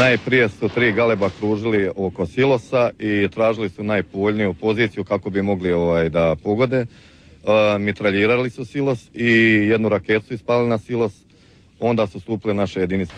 Najprije su 3 galeba kružili oko silosa i tražili su najpovoljniju poziciju kako bi mogli da pogode. Mitraljirali su silos i jednu raketu su ispalili na silos, onda su stupile naše jedinice.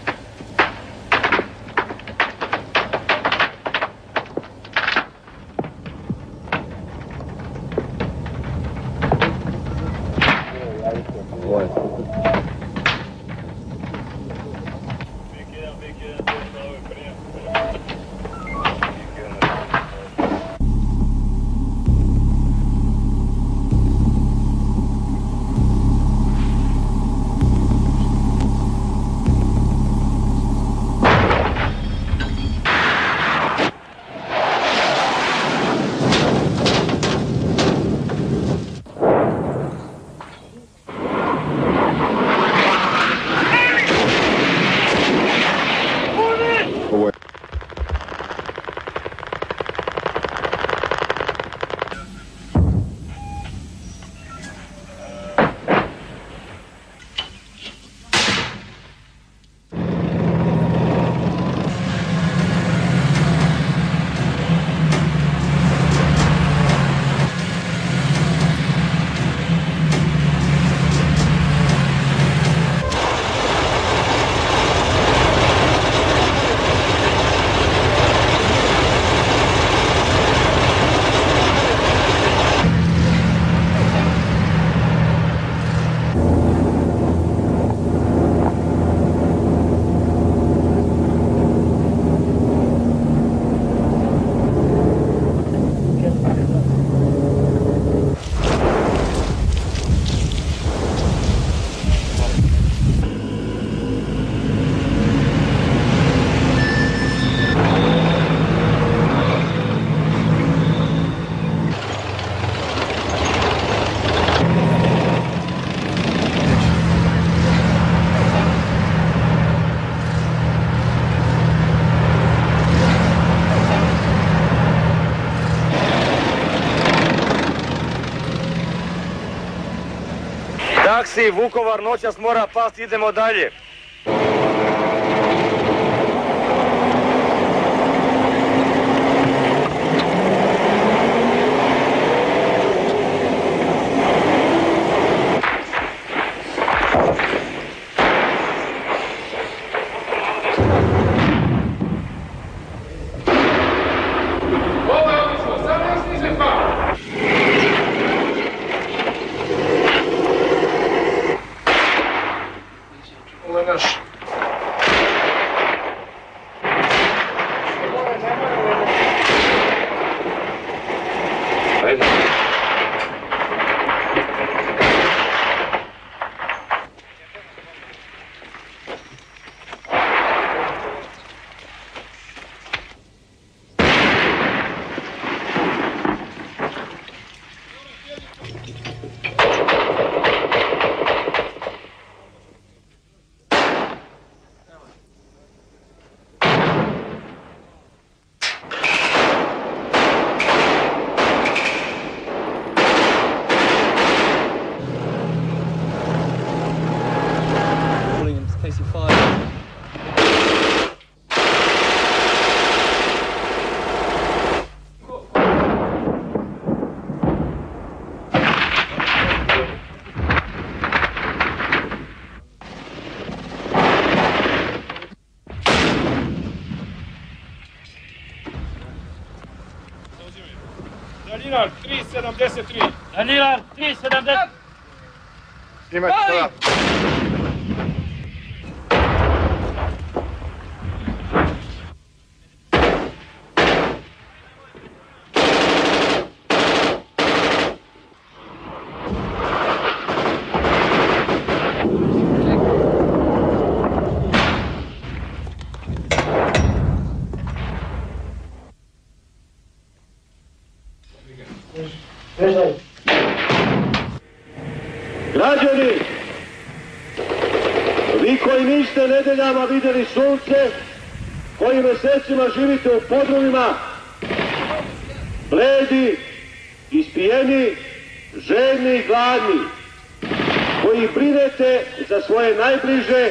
Taksi, Vukovar, noćas mora pasti, idemo dalje. Danilar 373. Danilar 373. Imate sada. Građani, vi koji niste nedeljama vidjeli sunce, koji mjesecima živite u podrumima, bledi, ispijeni, željni i gladni, koji brinete za svoje najbliže,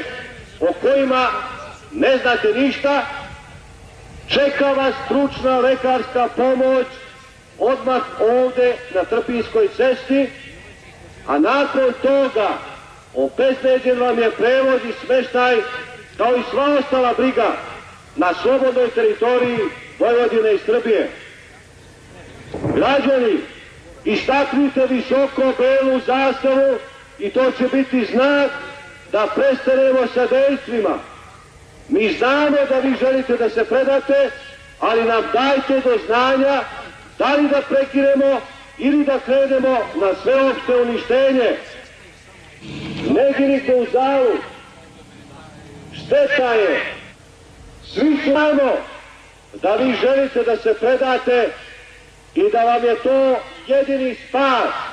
o kojima ne znate ništa Čeka vas stručna lekarska pomoć odmah ovde na Trpinjskoj cesti, a nakon toga obezbeđen vam je prevoz i smeštaj kao i sva ostala briga na slobodnoj teritoriji Vojvodine i Srbije. Građani, istaknite visoko belu zastavu i to će biti znak da prestanemo sa dejstvima. Mi znamo da vi želite da se predate, ali nam dajte do znanja da li da prekinemo ili da krenemo na sveopšte uništenje. Ne ginite u zalu, šteta je. Svi znamo da vi želite da se predate i da vam je to jedini spas.